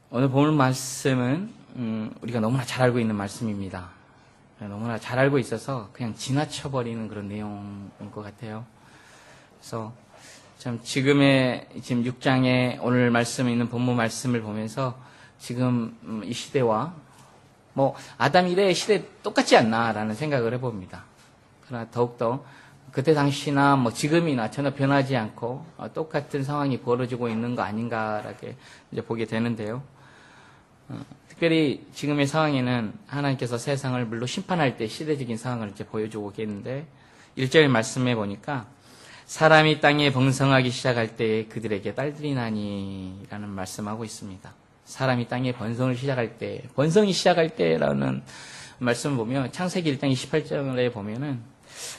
오늘 볼 말씀은 우리가 너무나 잘 알고 있는 말씀입니다. 너무나 잘 알고 있어서 그냥 지나쳐버리는 그런 내용인 것 같아요. 그래서 참 지금 6장에 오늘 말씀에 있는 본문 말씀을 보면서 지금 이 시대와 아담 이래의 시대 똑같지 않나라는 생각을 해봅니다. 그러나 더욱더 그때 당시나 지금이나 전혀 변하지 않고 똑같은 상황이 벌어지고 있는 거 아닌가라게 이제 보게 되는데요. 특별히 지금의 상황에는 하나님께서 세상을 물로 심판할 때 시대적인 상황을 이제 보여주고 계는데 1절 말씀에 보니까 사람이 땅에 번성하기 시작할 때에 그들에게 딸들이 나니라는 말씀하고 있습니다. 사람이 땅에 번성이 시작할 때라는 말씀을 보면 창세기 1장 28절에 보면은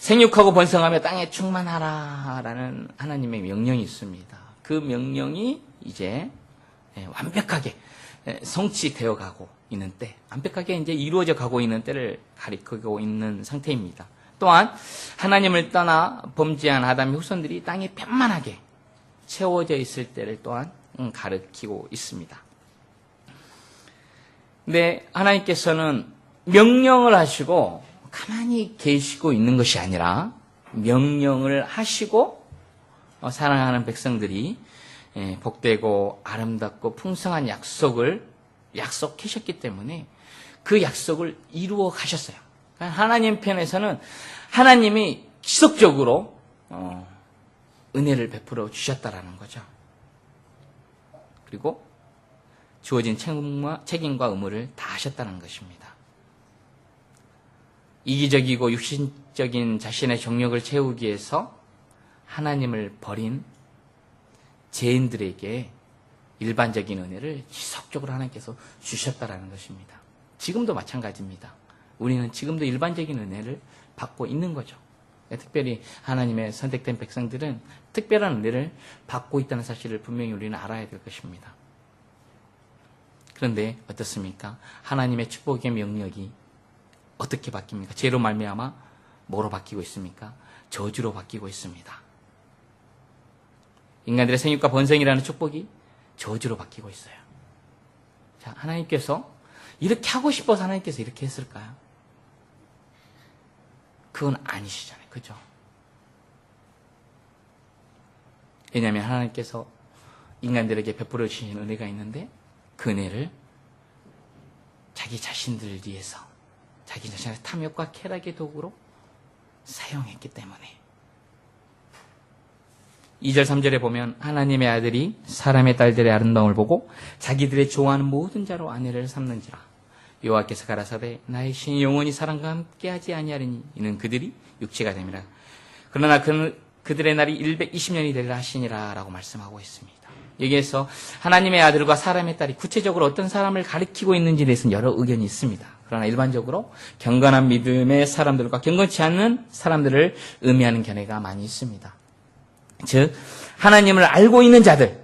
생육하고 번성하며 땅에 충만하라라는 하나님의 명령이 있습니다. 그 명령이 이제 완벽하게 성취되어 가고 있는 때, 완벽하게 이제 이루어져 가고 있는 때를 가리키고 있는 상태입니다. 또한 하나님을 떠나 범죄한 아담의 후손들이 땅에 편만하게 채워져 있을 때를 또한 가리키고 있습니다. 근데 하나님께서는 명령을 하시고 가만히 계시고 있는 것이 아니라 명령을 하시고 사랑하는 백성들이 복되고 아름답고 풍성한 약속을 약속하셨기 때문에 그 약속을 이루어 가셨어요. 하나님 편에서는 하나님이 지속적으로 은혜를 베풀어 주셨다라는 거죠. 그리고 주어진 책임과 의무를 다 하셨다는 것입니다. 이기적이고 육신적인 자신의 정력을 채우기 위해서 하나님을 버린 죄인들에게 일반적인 은혜를 지속적으로 하나님께서 주셨다라는 것입니다. 지금도 마찬가지입니다. 우리는 지금도 일반적인 은혜를 받고 있는 거죠. 특별히 하나님의 선택된 백성들은 특별한 은혜를 받고 있다는 사실을 분명히 우리는 알아야 될 것입니다. 그런데 어떻습니까? 하나님의 축복의 명령이 어떻게 바뀝니까? 죄로 말미암아 뭐로 바뀌고 있습니까? 저주로 바뀌고 있습니다. 인간들의 생육과 번성이라는 축복이 저주로 바뀌고 있어요. 자, 하나님께서 이렇게 하고 싶어서 하나님께서 이렇게 했을까요? 그건 아니시잖아요. 그죠? 왜냐하면 하나님께서 인간들에게 베풀어 주신 은혜가 있는데 그 은혜를 자기 자신들을 위해서 자기 자신의 탐욕과 쾌락의 도구로 사용했기 때문에 2절 3절에 보면 하나님의 아들이 사람의 딸들의 아름다움을 보고 자기들의 좋아하는 모든 자로 아내를 삼는지라 여호와께서 가라사대 나의 신이 영원히 사람과 함께하지 아니하리니 이는 그들이 육체가 됨이라 그러나 그들의 날이 120년이 되리라 하시니라 라고 말씀하고 있습니다. 여기에서 하나님의 아들과 사람의 딸이 구체적으로 어떤 사람을 가리키고 있는지에 대해서는 여러 의견이 있습니다. 그러나 일반적으로 경건한 믿음의 사람들과 경건치 않는 사람들을 의미하는 견해가 많이 있습니다. 즉 하나님을 알고 있는 자들,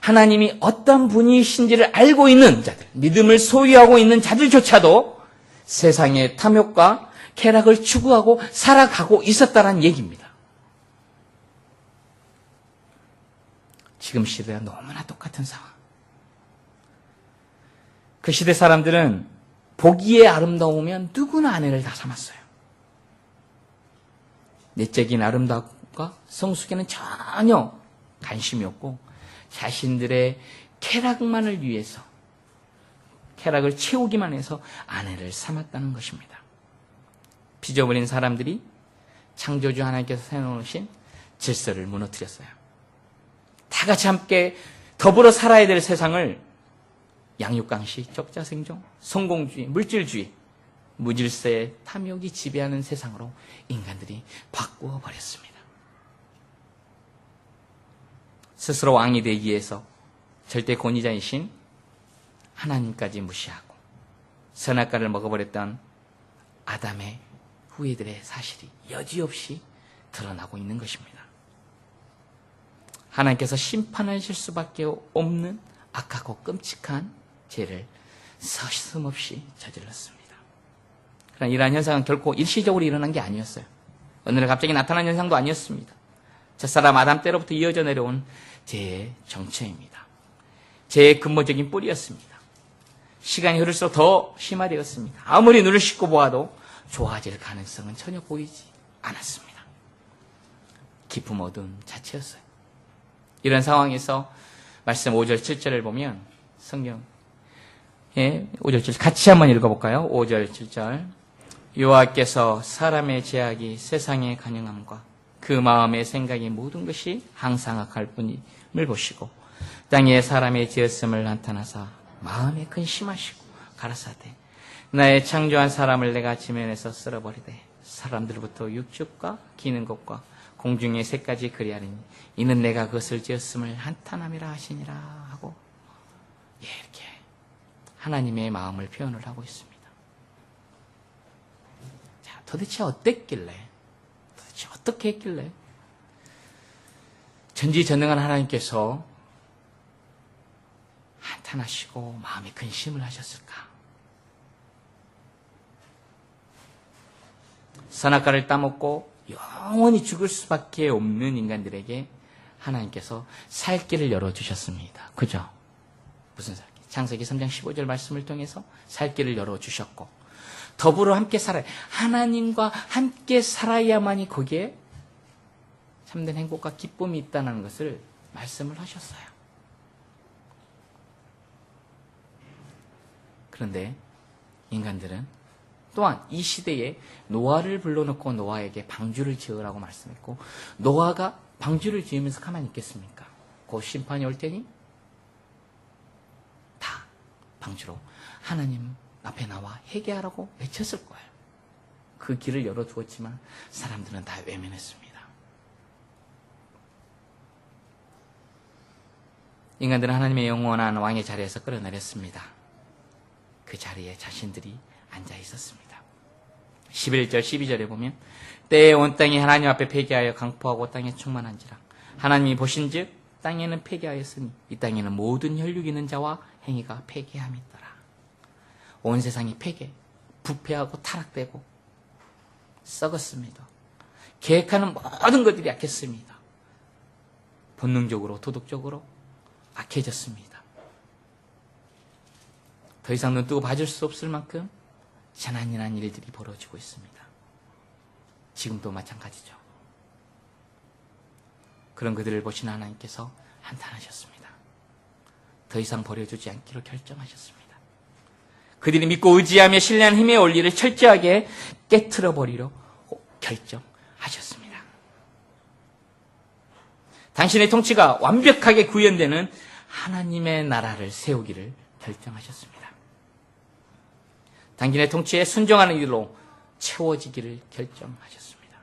하나님이 어떤 분이신지를 알고 있는 자들, 믿음을 소유하고 있는 자들조차도 세상의 탐욕과 쾌락을 추구하고 살아가고 있었다는 얘기입니다. 지금 시대와 너무나 똑같은 상황. 그 시대 사람들은 보기에 아름다우면 누구나 아내를 다 삼았어요. 내적인 아름다움과 성숙에는 전혀 관심이 없고 자신들의 쾌락만을 위해서 쾌락을 채우기만 해서 아내를 삼았다는 것입니다. 빚어버린 사람들이 창조주 하나님께서 세워놓으신 질서를 무너뜨렸어요. 다 같이 함께 더불어 살아야 될 세상을 양육강식, 적자생존, 성공주의, 물질주의, 무질서의 탐욕이 지배하는 세상으로 인간들이 바꾸어 버렸습니다. 스스로 왕이 되기 위해서 절대 권위자이신 하나님까지 무시하고 선악과를 먹어버렸던 아담의 후예들의 사실이 여지없이 드러나고 있는 것입니다. 하나님께서 심판하실 수밖에 없는 악하고 끔찍한 죄를 서슴없이 저질렀습니다. 그러나 이러한 현상은 결코 일시적으로 일어난 게 아니었어요. 어느 날 갑자기 나타난 현상도 아니었습니다. 첫사람 아담 때로부터 이어져 내려온 죄의 정체입니다. 제 근본적인 뿌리였습니다. 시간이 흐를수록 더 심화되었습니다. 아무리 눈을 씻고 보아도 좋아질 가능성은 전혀 보이지 않았습니다. 깊은 어둠 자체였어요. 이런 상황에서 말씀 5절 7절을 보면 성경 5절 7절 같이 한번 읽어볼까요? 5절 7절 여호와께서 사람의 제약이 세상의 간영함과 그 마음의 생각이 모든 것이 항상악할 뿐임을 보시고 땅에 사람의 지었음을 나타나사 마음에 근심하시고 가라사대 나의 창조한 사람을 내가 지면에서 쓸어버리되 사람들부터 육축과 기는 것과 공중의 새까지 그리하리니 이는 내가 그것을 지었음을 한탄함이라 하시니라 하고 이렇게 하나님의 마음을 표현을 하고 있습니다. 자, 도대체 어땠길래 도대체 어떻게 했길래 전지전능한 하나님께서 한탄하시고 마음에 근심을 하셨을까? 선악과를 따먹고 영원히 죽을 수밖에 없는 인간들에게 하나님께서 살 길을 열어주셨습니다. 그죠? 무슨 살 길? 창세기 3장 15절 말씀을 통해서 살 길을 열어주셨고 더불어 함께 살아야 하나님과 함께 살아야만이 거기에 참된 행복과 기쁨이 있다는 것을 말씀을 하셨어요. 그런데 인간들은 또한 이 시대에 노아를 불러놓고 노아에게 방주를 지으라고 말씀했고 노아가 방주를 지으면서 가만히 있겠습니까? 곧 심판이 올 테니 다 방주로 하나님 앞에 나와 회개하라고 외쳤을 거예요. 그 길을 열어두었지만 사람들은 다 외면했습니다. 인간들은 하나님의 영원한 왕의 자리에서 끌어내렸습니다. 그 자리에 자신들이 앉아 있었습니다. 11절 12절에 보면 때에 온 땅이 하나님 앞에 폐기하여 강포하고 땅에 충만한지라 하나님이 보신즉 땅에는 폐기하였으니 이 땅에는 모든 혈육 있는 자와 행위가 폐기함이 있더라. 온 세상이 폐기, 부패하고 타락되고 썩었습니다. 계획하는 모든 것들이 약했습니다. 본능적으로 도덕적으로 악해졌습니다. 더 이상 눈 뜨고 봐줄 수 없을 만큼 재난이란 일들이 벌어지고 있습니다. 지금도 마찬가지죠. 그런 그들을 보신 하나님께서 한탄하셨습니다. 더 이상 버려주지 않기로 결정하셨습니다. 그들이 믿고 의지하며 신뢰하는 힘의 원리를 철저하게 깨트려 버리려 결정하셨습니다. 당신의 통치가 완벽하게 구현되는 하나님의 나라를 세우기를 결정하셨습니다. 당신의 통치에 순종하는 일로 채워지기를 결정하셨습니다.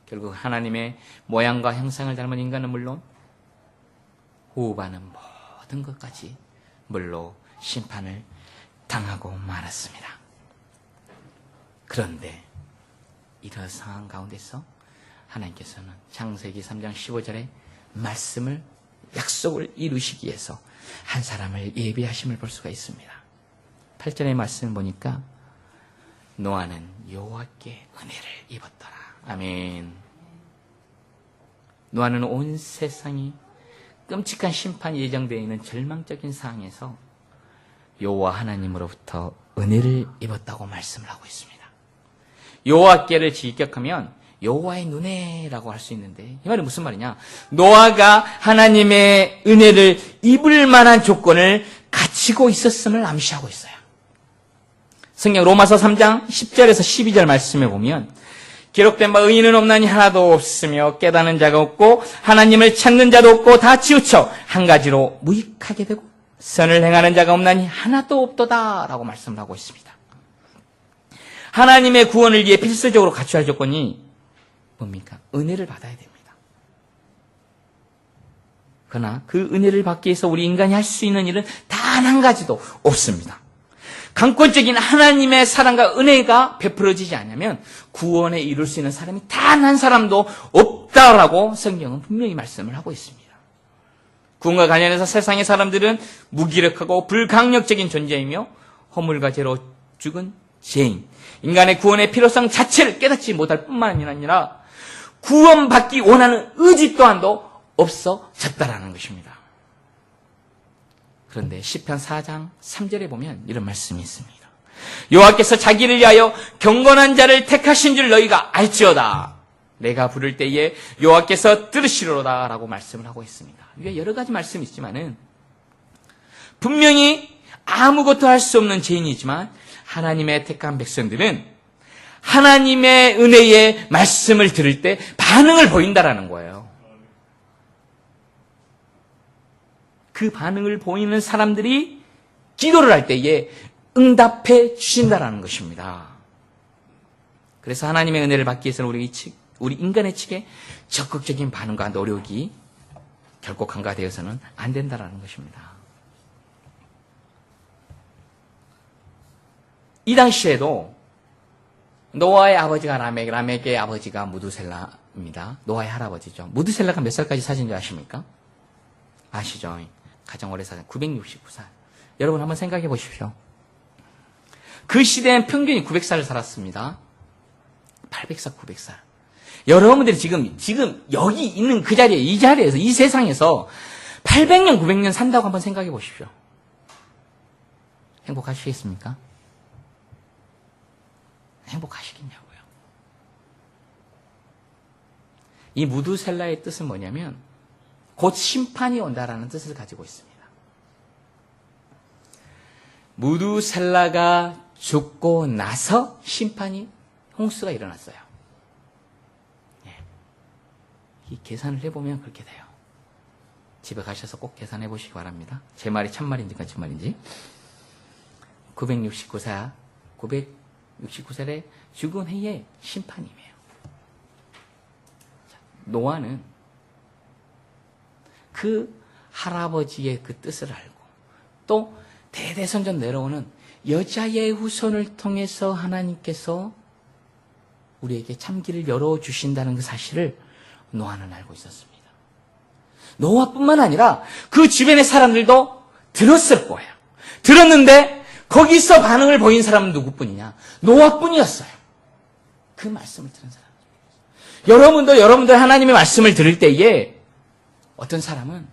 결국 하나님의 모양과 형상을 닮은 인간은 물론 호흡하는 모든 것까지 물로 심판을 당하고 말았습니다. 그런데 이런 상황 가운데서 하나님께서는 창세기 3장 15절에 말씀을 약속을 이루시기 위해서 한 사람을 예비하심을 볼 수가 있습니다. 8절의 말씀을 보니까 노아는 여호와께 은혜를 입었더라. 아멘. 노아는 온 세상이 끔찍한 심판이 예정되어 있는 절망적인 상황에서 여호와 하나님으로부터 은혜를 입었다고 말씀을 하고 있습니다. 여호와께를 직역하면 여호와의 눈에라고 할 수 있는데 이 말이 무슨 말이냐? 노아가 하나님의 은혜를 입을 만한 조건을 갖추고 있었음을 암시하고 있어요. 성경 로마서 3장 10절에서 12절 말씀에 보면 기록된 바 의인은 없나니 하나도 없으며 깨닫는 자가 없고 하나님을 찾는 자도 없고 다 치우쳐 한 가지로 무익하게 되고 선을 행하는 자가 없나니 하나도 없도다 라고 말씀을 하고 있습니다. 하나님의 구원을 위해 필수적으로 갖춰야 할 조건이 뭡니까? 은혜를 받아야 됩니다. 그러나 그 은혜를 받기 위해서 우리 인간이 할 수 있는 일은 단 한 가지도 없습니다. 강권적인 하나님의 사랑과 은혜가 베풀어지지 않으면 구원에 이룰 수 있는 사람이 단 한 사람도 없다라고 성경은 분명히 말씀을 하고 있습니다. 구원과 관련해서 세상의 사람들은 무기력하고 불강력적인 존재이며 허물과 죄로 죽은 죄인, 인간의 구원의 필요성 자체를 깨닫지 못할 뿐만 아니라 구원받기 원하는 의지 또한도 없어졌다라는 것입니다. 그런데 시편 4장 3절에 보면 이런 말씀이 있습니다. 여호와께서 자기를 위하여 경건한 자를 택하신 줄 너희가 알지어다. 내가 부를 때에 여호와께서 들으시리로다 라고 말씀을 하고 있습니다. 위에 여러 가지 말씀이 있지만은 분명히 아무것도 할 수 없는 죄인이지만 하나님의 택한 백성들은 하나님의 은혜의 말씀을 들을 때 반응을 보인다라는 거예요. 그 반응을 보이는 사람들이 기도를 할 때에 응답해 주신다라는 것입니다. 그래서 하나님의 은혜를 받기 위해서는 우리 인간의 측에 적극적인 반응과 노력이 결코 간과되어서는 안 된다라는 것입니다. 이 당시에도 노아의 아버지가 라멕의 아버지가 무두셀라입니다. 노아의 할아버지죠. 무두셀라가 몇 살까지 사신 줄 아십니까? 아시죠? 가장 오래 사신 969살. 여러분 한번 생각해 보십시오. 그 시대엔 평균이 900살을 살았습니다. 800살, 900살. 여러분들이 지금 여기 있는 그 자리에, 이 자리에서, 이 세상에서 800년, 900년 산다고 한번 생각해 보십시오. 행복하시겠습니까? 행복하시겠냐고요. 이 무두셀라의 뜻은 뭐냐면 곧 심판이 온다라는 뜻을 가지고 있습니다. 무두셀라가 죽고 나서 심판이 홍수가 일어났어요. 이 계산을 해보면 그렇게 돼요. 집에 가셔서 꼭 계산해 보시기 바랍니다. 제 말이 참말인지 거짓말인지. 969살에 죽은 해에 심판이에요. 노아는 그 할아버지의 그 뜻을 알고 또 대대선전 내려오는 여자의 후손을 통해서 하나님께서 우리에게 참기를 열어주신다는 그 사실을 노아는 알고 있었습니다. 노아뿐만 아니라 그 주변의 사람들도 들었을 거예요. 들었는데 거기서 반응을 보인 사람은 누구뿐이냐? 노아뿐이었어요. 그 말씀을 들은 사람. 여러분들 하나님의 말씀을 들을 때에 어떤 사람은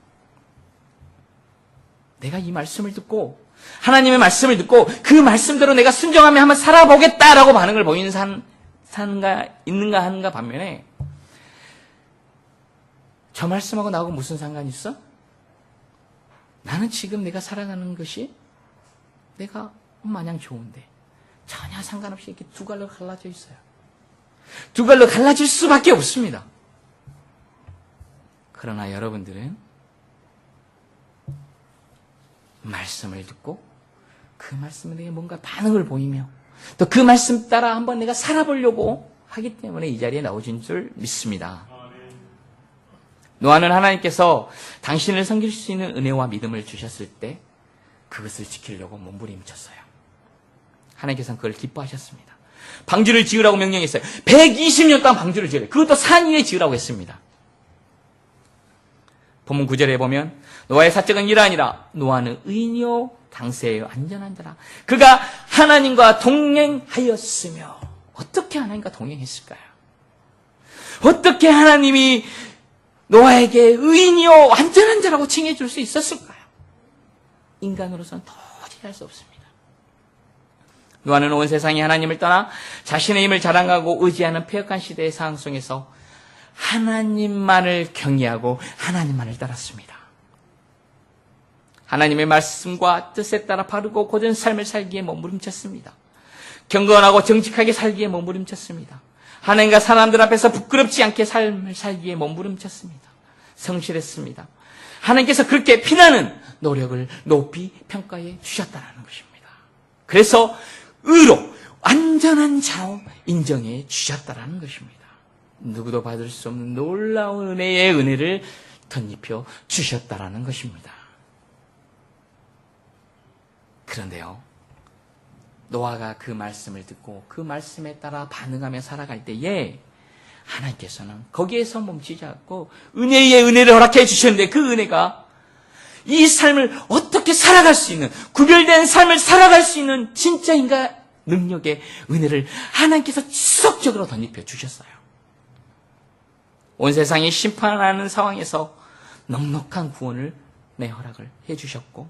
내가 이 말씀을 듣고 하나님의 말씀을 듣고 그 말씀대로 내가 순종하며 한번 살아보겠다라고 반응을 보이는 있는가 하는가 반면에 저 말씀하고 나하고 무슨 상관이 있어? 나는 지금 내가 살아가는 것이 내가 마냥 좋은데 전혀 상관없이 이렇게 두 갈로 갈라져 있어요. 두 갈로 갈라질 수밖에 없습니다. 그러나 여러분들은 말씀을 듣고 그 말씀에 대해 뭔가 반응을 보이며 또 그 말씀 따라 한번 내가 살아보려고 하기 때문에 이 자리에 나오신 줄 믿습니다. 노아는 하나님께서 당신을 섬길 수 있는 은혜와 믿음을 주셨을 때 그것을 지키려고 몸부림쳤어요. 하나님께서는 그걸 기뻐하셨습니다. 방주를 지으라고 명령했어요. 120년 동안 방주를 지으래요. 그것도 산 위에 지으라고 했습니다. 본문 9절에 보면 노아의 사적은 이러하니라. 노아는 의인이요 당세의 안전한 자라. 그가 하나님과 동행하였으며. 어떻게 하나님과 동행했을까요? 어떻게 하나님이 노아에게 의인이요 안전한 자라고 칭해줄 수 있었을까요? 인간으로서는 도저히 할 수 없습니다. 노아는 온 세상이 하나님을 떠나 자신의 힘을 자랑하고 의지하는 폐역한 시대의 상황 속에서 하나님만을 경외하고 하나님만을 따랐습니다. 하나님의 말씀과 뜻에 따라 바르고 고든 삶을 살기에 몸부림쳤습니다. 경건하고 정직하게 살기에 몸부림쳤습니다. 하나님과 사람들 앞에서 부끄럽지 않게 삶을 살기에 몸부림쳤습니다. 성실했습니다. 하나님께서 그렇게 피나는 노력을 높이 평가해 주셨다는 것입니다. 그래서 의로 완전한 자로 인정해 주셨다는 것입니다. 누구도 받을 수 없는 놀라운 은혜의 은혜를 덧입혀 주셨다는 것입니다. 그런데요, 노아가 그 말씀을 듣고 그 말씀에 따라 반응하며 살아갈 때에 하나님께서는 거기에서 멈추지 않고 은혜의 은혜를 허락해 주셨는데 그 은혜가 이 삶을 어떻게 살아갈 수 있는, 구별된 삶을 살아갈 수 있는 진짜 인간 능력의 은혜를 하나님께서 지속적으로 덧입혀 주셨어요. 온 세상이 심판하는 상황에서 넉넉한 구원을 내 허락을 해 주셨고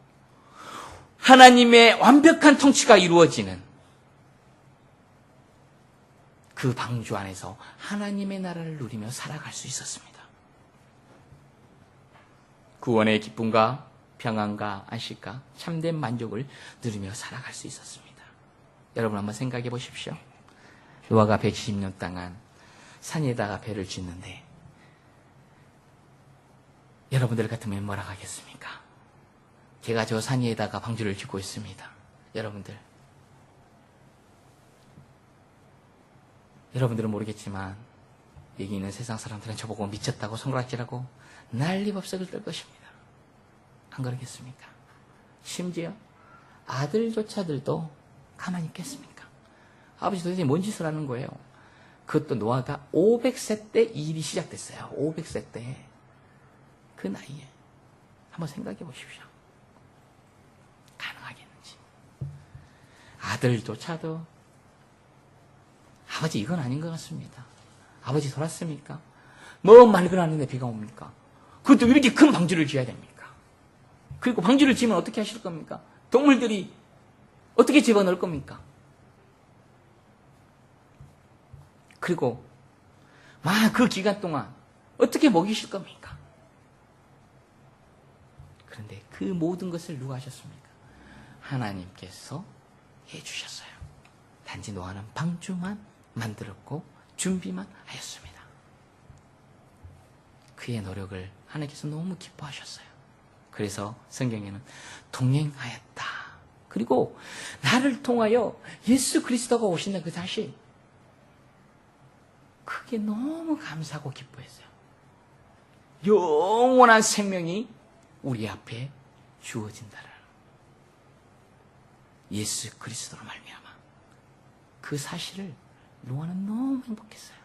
하나님의 완벽한 통치가 이루어지는 그 방주 안에서 하나님의 나라를 누리며 살아갈 수 있었습니다. 구원의 기쁨과 평안과 안식과 참된 만족을 누리며 살아갈 수 있었습니다. 여러분 한번 생각해 보십시오. 노아가 120년 동안 산에다가 배를 짓는데 여러분들 같으면 뭐라고 하겠습니까? 제가 저 산 위에다가 방주를 짓고 있습니다. 여러분들은 모르겠지만 여기 있는 세상 사람들은 저보고 미쳤다고 손가락질하고 난리법석을 떨 것입니다. 안 그러겠습니까? 심지어 아들조차들도 가만히 있겠습니까? 아버지 도대체 뭔 짓을 하는 거예요? 그것도 노아가 500세 때 이 일이 시작됐어요. 500세 때. 그 나이에. 한번 생각해 보십시오. 가능하겠는지. 아들조차도 아버지 이건 아닌 것 같습니다. 아버지 돌았습니까? 뭐 말건 하는데 비가 옵니까? 그것도 이렇게 큰 방주를 지어야 됩니까? 그리고 방주를 지으면 어떻게 하실 겁니까? 동물들이 어떻게 집어넣을 겁니까? 그리고 그 기간 동안 어떻게 먹이실 겁니까? 그런데 그 모든 것을 누가 하셨습니까? 하나님께서 해주셨어요. 단지 노아는 방주만 만들었고 준비만 하였습니다. 그의 노력을 하나님께서 너무 기뻐하셨어요. 그래서 성경에는 동행하였다. 그리고 나를 통하여 예수 그리스도가 오신다는 그 사실, 그게 너무 감사하고 기뻐했어요. 영원한 생명이 우리 앞에 주어진다라는 예수 그리스도로 말미암아 그 사실을 노아는 너무 행복했어요.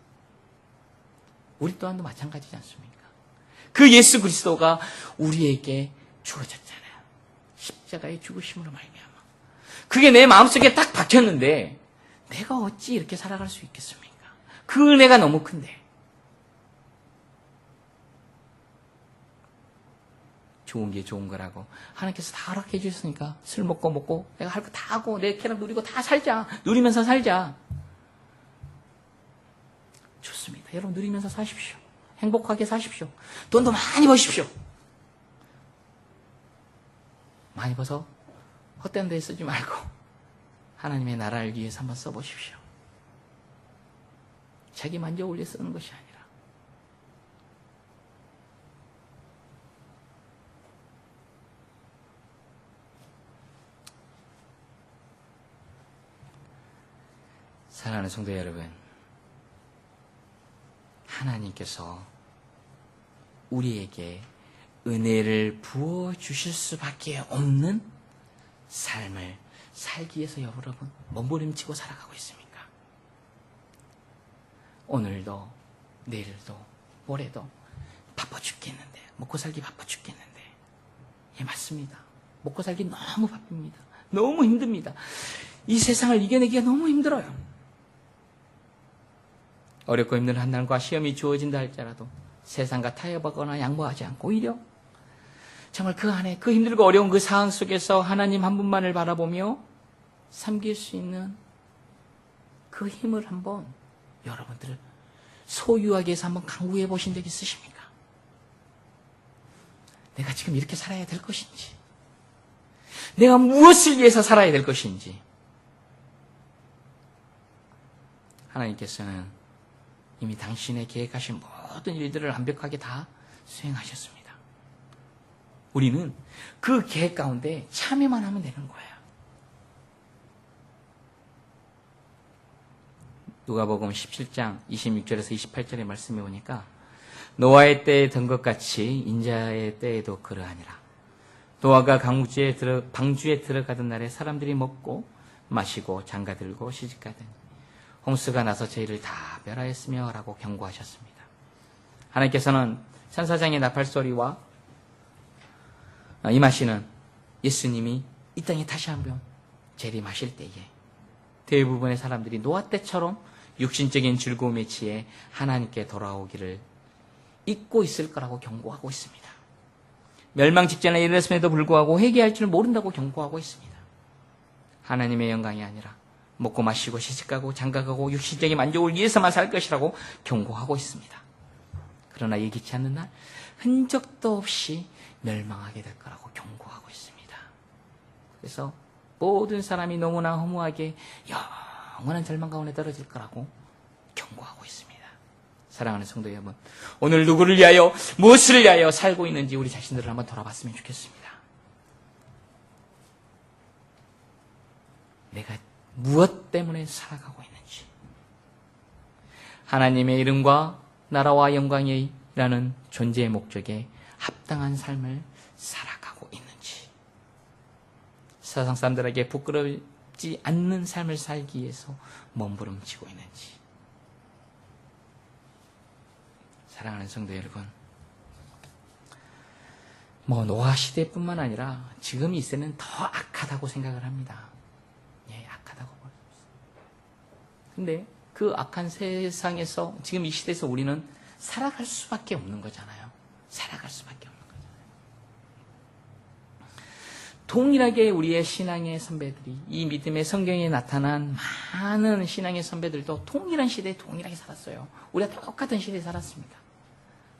우리 또한도 마찬가지지 않습니까? 그 예수 그리스도가 우리에게 주어졌잖아요. 십자가의 죽으심으로 말미암아. 그게 내 마음속에 딱 박혔는데 내가 어찌 이렇게 살아갈 수 있겠습니까? 그 은혜가 너무 큰데. 좋은 게 좋은 거라고 하나님께서 다 허락해 주셨으니까 술 먹고 내가 할 거 다 하고 내 쾌락 누리고 다 살자. 누리면서 살자. 좋습니다. 여러분 누리면서 사십시오. 행복하게 사십시오. 돈도 많이 버십시오. 많이 벌어서 헛된 데에 쓰지 말고 하나님의 나라를 위해서 한번 써보십시오. 자기 만족을 위해 쓰는 것이 아니라. 사랑하는 성도 여러분, 하나님께서 우리에게 은혜를 부어주실 수밖에 없는 삶을 살기 위해서 여러분 몸부림치고 살아가고 있습니까? 오늘도 내일도 모레도 바빠 죽겠는데, 먹고 살기 바빠 죽겠는데. 예, 맞습니다. 먹고 살기 너무 바쁩니다. 너무 힘듭니다. 이 세상을 이겨내기가 너무 힘들어요. 어렵고 힘든 한날과 시험이 주어진다 할지라도 세상과 타협하거나 양보하지 않고 오히려 정말 그 안에 그 힘들고 어려운 그 상황 속에서 하나님 한 분만을 바라보며 섬길 수 있는 그 힘을 한번 여러분들 소유하기 위해서 한번 강구해 보신 적 있으십니까? 내가 지금 이렇게 살아야 될 것인지, 내가 무엇을 위해서 살아야 될 것인지. 하나님께서는 이미 당신의 계획하신 모든 일들을 완벽하게 다 수행하셨습니다. 우리는 그 계획 가운데 참여만 하면 되는 거예요. 누가복음 17장 26절에서 28절의 말씀에 보니까 노아의 때에 된 것 같이 인자의 때에도 그러하니라. 노아가 방주에 들어가던 날에 사람들이 먹고 마시고 장가들고 시집가더니 홍수가 나서 저희를 다 멸하였으며 라고 경고하셨습니다. 하나님께서는 천사장의 나팔소리와 임하시는 예수님이 이 땅에 다시 한번 재림하실 때에 대부분의 사람들이 노아 때처럼 육신적인 즐거움에 취해 하나님께 돌아오기를 잊고 있을 거라고 경고하고 있습니다. 멸망 직전에 이르렀음에도 불구하고 회개할 줄 모른다고 경고하고 있습니다. 하나님의 영광이 아니라 먹고 마시고 시집가고 장가가고 육신적인 만족을 위해서만 살 것이라고 경고하고 있습니다. 그러나 예기치 않는 날 흔적도 없이 멸망하게 될 거라고 경고하고 있습니다. 그래서 모든 사람이 너무나 허무하게 영원한 절망 가운데 떨어질 거라고 경고하고 있습니다. 사랑하는 성도 여러분, 오늘 누구를 위하여 무엇을 위하여 살고 있는지 우리 자신들을 한번 돌아봤으면 좋겠습니다. 내가 무엇 때문에 살아가고 있는지, 하나님의 이름과 나라와 영광이라는 존재의 목적에 합당한 삶을 살아가고 있는지, 세상 사람들에게 부끄럽지 않는 삶을 살기 위해서 몸부림치고 있는지. 사랑하는 성도 여러분, 노아 시대뿐만 아니라 지금 이 시대는 더 악하다고 생각을 합니다. 예, 악하다고 볼 수 있어요. 근데 그 악한 세상에서 지금 이 시대에서 우리는 살아갈 수밖에 없는 거잖아요. 살아갈 수밖에 없는 거잖아요. 동일하게 우리의 신앙의 선배들이, 이 믿음의 성경에 나타난 많은 신앙의 선배들도 동일한 시대에 동일하게 살았어요. 우리가 똑같은 시대에 살았습니다.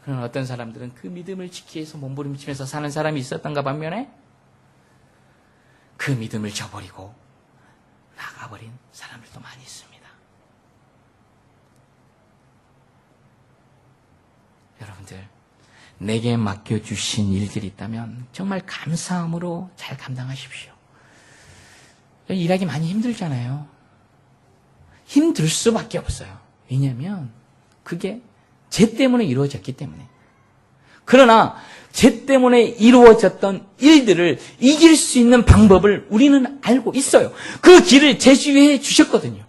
그러나 어떤 사람들은 그 믿음을 지키기 위해서 몸부림치면서 사는 사람이 있었던가 반면에 그 믿음을 저버리고 나가버린 사람들도 많이 있습니다. 여러분들, 내게 맡겨주신 일들이 있다면 정말 감사함으로 잘 감당하십시오. 일하기 많이 힘들잖아요. 힘들 수밖에 없어요. 왜냐하면 그게 죄 때문에 이루어졌기 때문에. 그러나 죄 때문에 이루어졌던 일들을 이길 수 있는 방법을 우리는 알고 있어요. 그 길을 제시해 주셨거든요.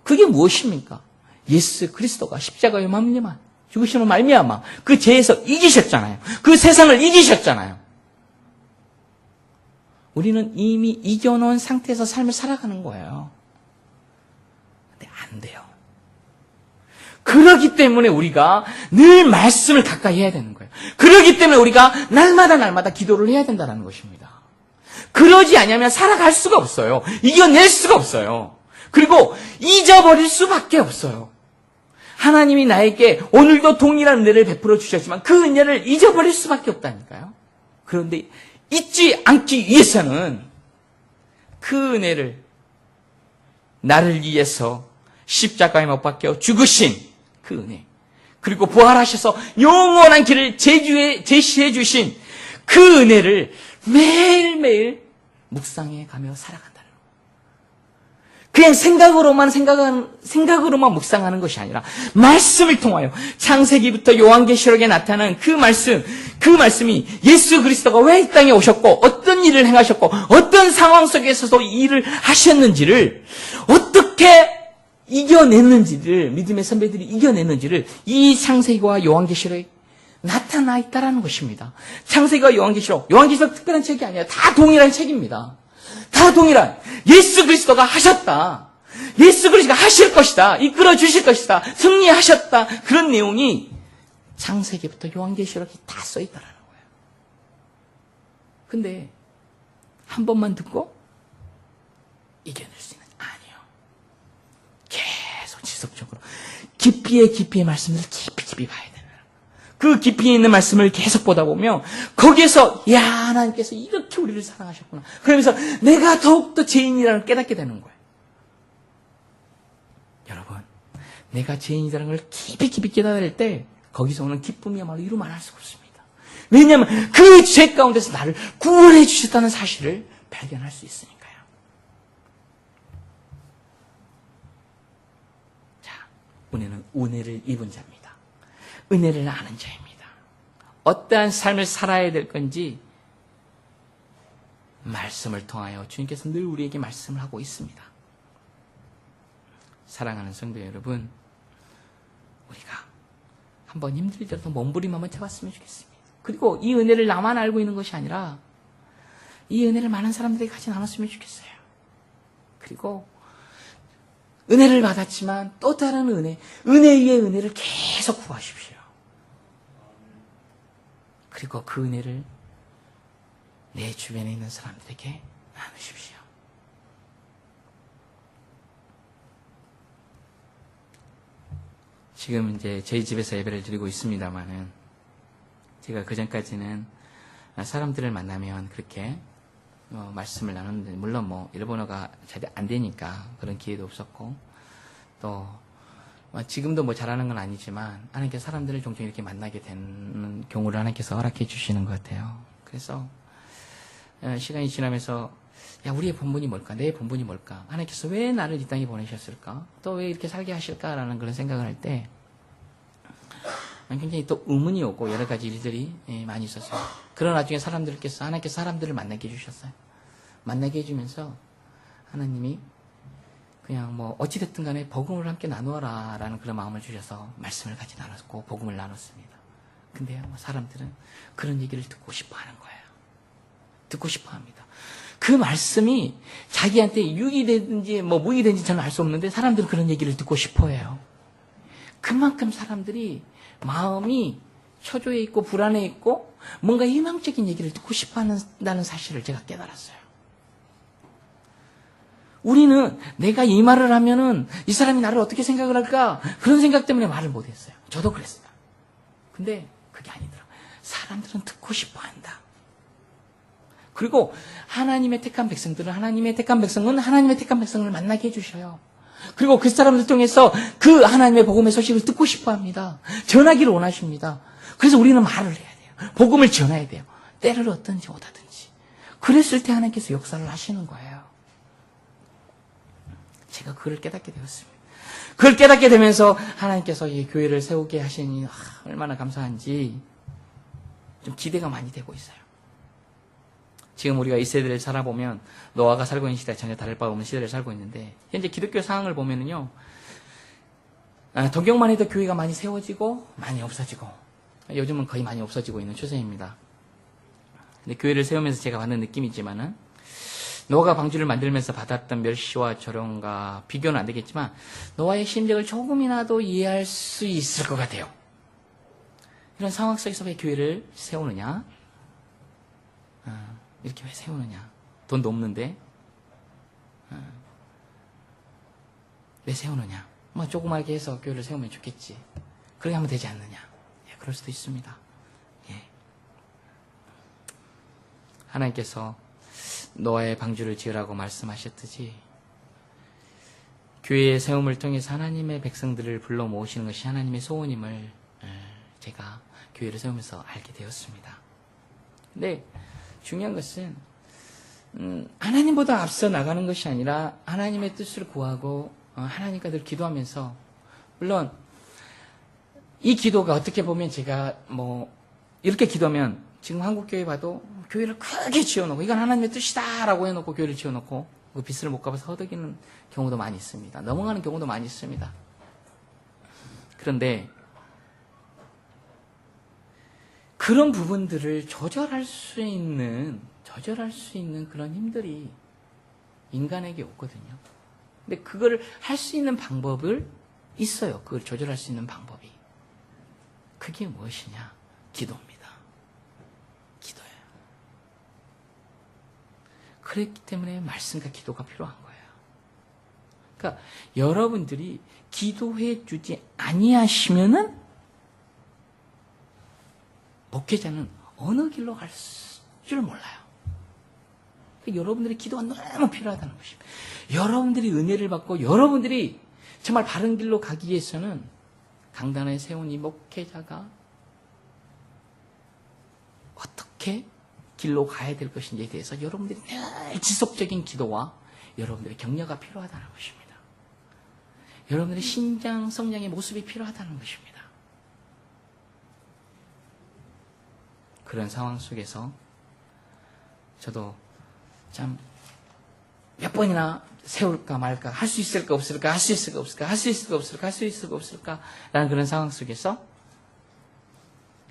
그게 무엇입니까? 예수 그리스도가 십자가에 말미암아 죽으심으로 말미암아 그 죄에서 이기셨잖아요. 그 세상을 이기셨잖아요. 우리는 이미 이겨놓은 상태에서 삶을 살아가는 거예요. 근데 안 돼요. 그렇기 때문에 우리가 늘 말씀을 가까이 해야 되는 거예요. 그렇기 때문에 우리가 날마다 기도를 해야 된다는 것입니다. 그러지 않으면 살아갈 수가 없어요. 이겨낼 수가 없어요. 그리고 잊어버릴 수밖에 없어요. 하나님이 나에게 오늘도 동일한 은혜를 베풀어 주셨지만 그 은혜를 잊어버릴 수밖에 없다니까요. 그런데 잊지 않기 위해서는 그 은혜를 나를 위해서 십자가에 못 박혀 죽으신 그 은혜, 그리고 부활하셔서 영원한 길을 제시해 주신 그 은혜를 매일매일 묵상해 가며 살아간다는 거예요. 그냥 생각으로만 묵상하는 것이 아니라 말씀을 통하여 창세기부터 요한계시록에 나타난 그 말씀이 예수 그리스도가 왜 이 땅에 오셨고 어떤 일을 행하셨고 어떤 상황 속에서도 일을 하셨는지를 어떻게 이겨냈는지를, 믿음의 선배들이 이겨냈는지를 이 창세기와 요한계시록에 나타나 있다는 것입니다. 창세기와 요한계시록 특별한 책이 아니에요. 다 동일한 책입니다. 다 동일한, 예수 그리스도가 하셨다, 예수 그리스도가 하실 것이다, 이끌어 주실 것이다, 승리하셨다, 그런 내용이 창세기부터 요한계시록에 다 써 있다는 거예요. 근데 한 번만 듣고 이겨낼 수 있는, 아니요. 계속 지속적으로 깊이의 말씀을 깊이 봐야 되는, 그 깊이 있는 말씀을 계속 보다 보면 거기에서 야, 하나님께서 이렇게 우리를 사랑하셨구나, 그러면서 내가 더욱더 죄인이라는 걸 깨닫게 되는 거예요. 여러분, 내가 죄인이라는 걸 깊이 깨달을 때 거기서 오는 기쁨이야말로 이루 말할 수가 없습니다. 왜냐하면 그 죄 가운데서 나를 구원해 주셨다는 사실을 발견할 수 있으니까요. 은혜는 은혜를 입은 자입니다. 은혜를 아는 자입니다. 어떠한 삶을 살아야 될 건지 말씀을 통하여 주님께서 늘 우리에게 말씀을 하고 있습니다. 사랑하는 성도 여러분, 우리가 한번 힘들더라도 몸부림 한번 쳐봤으면 좋겠습니다. 그리고 이 은혜를 나만 알고 있는 것이 아니라 이 은혜를 많은 사람들에게 같이 나눴으면 좋겠어요. 그리고 은혜를 받았지만 또 다른 은혜 위에 은혜를 계속 구하십시오. 그리고 그 은혜를 내 주변에 있는 사람들에게 나누십시오. 지금 이제 저희 집에서 예배를 드리고 있습니다만은 제가 그전까지는 사람들을 만나면 그렇게 말씀을 나눴는데, 물론 일본어가 잘 안 되니까 그런 기회도 없었고, 또 지금도 잘하는 건 아니지만 하나님께서 사람들을 종종 이렇게 만나게 되는 경우를 하나님께서 허락해 주시는 것 같아요. 그래서 시간이 지나면서 우리의 본분이 뭘까? 내 본분이 뭘까? 하나님께서 왜 나를 이 땅에 보내셨을까? 또 왜 이렇게 살게 하실까라는 그런 생각을 할 때 굉장히 또 의문이 오고 여러 가지 일들이 많이 있었어요. 그런 와중에 하나님께서 사람들을 만나게 해주셨어요. 만나게 해주면서 하나님이 그냥 어찌됐든 간에 복음을 함께 나누어라 라는 그런 마음을 주셔서 말씀을 같이 나눴고 복음을 나눴습니다. 근데 사람들은 그런 얘기를 듣고 싶어 하는 거예요. 듣고 싶어 합니다. 그 말씀이 자기한테 유익이 되든지 무익이 되든지 저는 알 수 없는데 사람들은 그런 얘기를 듣고 싶어 해요. 그만큼 사람들이 마음이 초조해 있고 불안해 있고 뭔가 희망적인 얘기를 듣고 싶어 한다는 사실을 제가 깨달았어요. 우리는 내가 이 말을 하면은 이 사람이 나를 어떻게 생각을 할까? 그런 생각 때문에 말을 못했어요. 저도 그랬어요. 근데 그게 아니더라고요. 사람들은 듣고 싶어 한다. 그리고 하나님의 택한 백성은 하나님의 택한 백성을 만나게 해주셔요. 그리고 그 사람들 통해서 그 하나님의 복음의 소식을 듣고 싶어 합니다. 전하기를 원하십니다. 그래서 우리는 말을 해야 돼요. 복음을 전해야 돼요. 때를 얻든지 못하든지. 그랬을 때 하나님께서 역사를 하시는 거예요. 제가 그걸 깨닫게 되었습니다. 그걸 깨닫게 되면서 하나님께서 이 교회를 세우게 하시니 얼마나 감사한지 좀 기대가 많이 되고 있어요. 지금 우리가 이 세대를 살아보면 노아가 살고 있는 시대와 전혀 다를 바 없는 시대를 살고 있는데, 현재 기독교 상황을 보면은요, 동경만 해도 교회가 많이 세워지고 많이 없어지고, 요즘은 거의 많이 없어지고 있는 추세입니다. 근데 교회를 세우면서 제가 받는 느낌이지만은 노아가 방주를 만들면서 받았던 멸시와 조롱과 비교는 안 되겠지만 노아의 심정을 조금이라도 이해할 수 있을 것 같아요. 이런 상황 속에서 왜 교회를 세우느냐? 이렇게 왜 세우느냐? 돈도 없는데 왜 세우느냐? 조그맣게 해서 교회를 세우면 좋겠지. 그렇게 하면 되지 않느냐? 예, 그럴 수도 있습니다. 예. 하나님께서 노아의 방주를 지으라고 말씀하셨듯이 교회의 세움을 통해서 하나님의 백성들을 불러 모으시는 것이 하나님의 소원임을 제가 교회를 세우면서 알게 되었습니다. 근데 중요한 것은 하나님보다 앞서 나가는 것이 아니라 하나님의 뜻을 구하고 하나님과 늘 기도하면서, 물론 이 기도가 어떻게 보면 제가 이렇게 기도하면 지금 한국교회 봐도 교회를 크게 지어놓고 이건 하나님의 뜻이다 라고 해놓고 교회를 지어놓고 그 빚을 못 갚아서 허덕이는 경우도 많이 있습니다. 넘어가는 경우도 많이 있습니다. 그런데 그런 부분들을 조절할 수 있는 그런 힘들이 인간에게 없거든요. 근데 그걸 할 수 있는 방법을 있어요. 그걸 조절할 수 있는 방법이. 그게 무엇이냐? 기도입니다. 기도예요. 그렇기 때문에 말씀과 기도가 필요한 거예요. 그러니까 여러분들이 기도해 주지 아니하시면은 목회자는 어느 길로 갈 줄 몰라요. 그러니까 여러분들이 기도가 너무 필요하다는 것입니다. 여러분들이 은혜를 받고 여러분들이 정말 바른 길로 가기 위해서는 강단에 세운 이 목회자가 어떻게 길로 가야 될 것인지에 대해서 여러분들이 늘 지속적인 기도와 여러분들의 격려가 필요하다는 것입니다. 여러분들의 신장, 성장의 모습이 필요하다는 것입니다. 그런 상황 속에서 저도 참 몇 번이나 세울까 말까, 할 수 있을까 없을까, 할 수 있을까 없을까, 할 수 있을까 없을까, 할 수 있을까 없을까 라는 그런 상황 속에서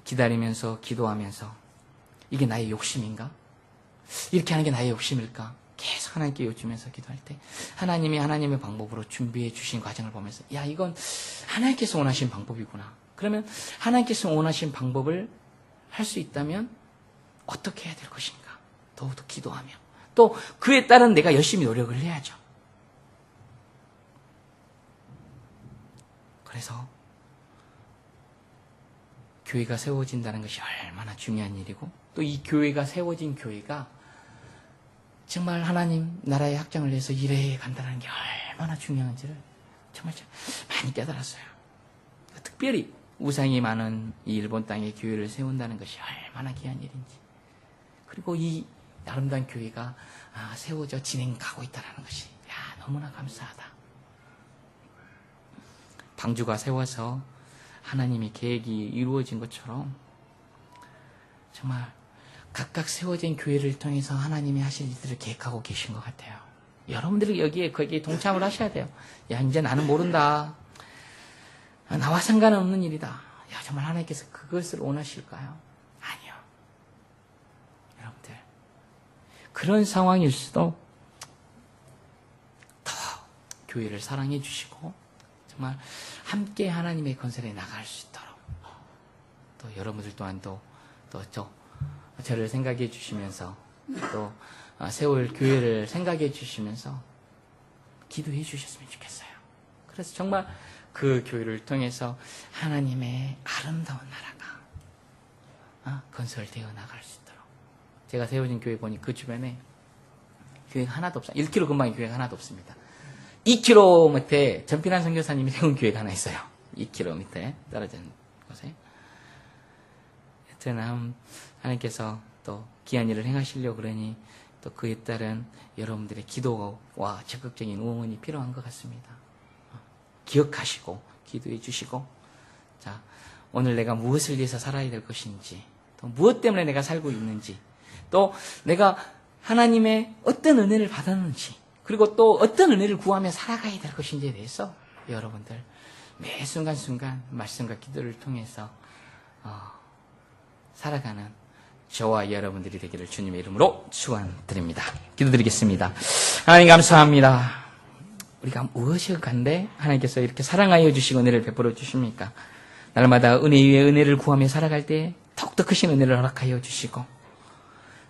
기다리면서 기도하면서 이게 나의 욕심인가? 이렇게 하는 게 나의 욕심일까? 계속 하나님께 여쭈면서 기도할 때 하나님이 하나님의 방법으로 준비해 주신 과정을 보면서 이건 하나님께서 원하신 방법이구나. 그러면 하나님께서 원하신 방법을 할 수 있다면 어떻게 해야 될 것인가? 더욱더 기도하며 또 그에 따른 내가 열심히 노력을 해야죠. 그래서 교회가 세워진다는 것이 얼마나 중요한 일이고 또 이 교회가 세워진 교회가 정말 하나님 나라의 확장을 위해서 일해 간다는 게 얼마나 중요한지를 정말 많이 깨달았어요. 특별히 우상이 많은 이 일본 땅에 교회를 세운다는 것이 얼마나 귀한 일인지 그리고 이 아름다운 교회가 세워져 진행가고 있다는 것이 너무나 감사하다. 방주가 세워서 하나님의 계획이 이루어진 것처럼 정말 각각 세워진 교회를 통해서 하나님이 하실 일들을 계획하고 계신 것 같아요. 여러분들이 거기에 동참을 하셔야 돼요. 야, 이제 나는 모른다. 나와 상관없는 일이다. 야, 정말 하나님께서 그것을 원하실까요? 아니요. 여러분들, 그런 상황일수록 더 교회를 사랑해 주시고 정말 함께 하나님의 건설에 나갈 수 있도록 또 여러분들 또한 또 저를 생각해 주시면서 또 세월 교회를 생각해 주시면서 기도해 주셨으면 좋겠어요. 그래서 정말 그 교회를 통해서 하나님의 아름다운 나라가 건설되어 나갈 수 있도록 제가 세워진 교회 보니 그 주변에 교회가 하나도 없어요. 1km 근방에 교회가 하나도 없습니다. 2km 밑에 전필한 선교사님이 세운 교회가 하나 있어요. 2km 밑에 떨어진 곳에. 하여튼 하나님께서 또 귀한 일을 행하시려고 그러니 또 그에 따른 여러분들의 기도와 적극적인 응원이 필요한 것 같습니다. 기억하시고 기도해 주시고 자 오늘 내가 무엇을 위해서 살아야 될 것인지 또 무엇 때문에 내가 살고 있는지 또 내가 하나님의 어떤 은혜를 받았는지 그리고 또 어떤 은혜를 구하며 살아가야 될 것인지에 대해서 여러분들 매 순간순간 말씀과 기도를 통해서 살아가는 저와 여러분들이 되기를 주님의 이름으로 축원드립니다. 기도드리겠습니다. 하나님 감사합니다. 우리가 무엇이 간데 하나님께서 이렇게 사랑하여 주시고 은혜를 베풀어 주십니까? 날마다 은혜 위에 은혜를 구하며 살아갈 때 더욱더 크신 은혜를 허락하여 주시고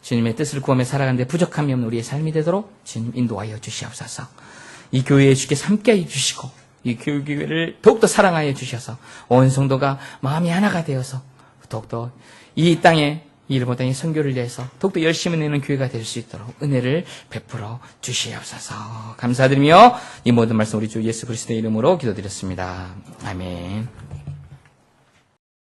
주님의 뜻을 구하며 살아가는데 부족함이 없는 우리의 삶이 되도록 주님 인도하여 주시옵소서. 이 교회에 주께서 함께하여 주시고 이 교회를 더욱더 사랑하여 주셔서 온 성도가 마음이 하나가 되어서 더욱더 이 땅에 이 일본 땅의 선교를 위해서 더욱더 열심히 내는 교회가 될 수 있도록 은혜를 베풀어 주시옵소서. 감사드리며 이 모든 말씀 우리 주 예수 그리스도의 이름으로 기도드렸습니다. 아멘.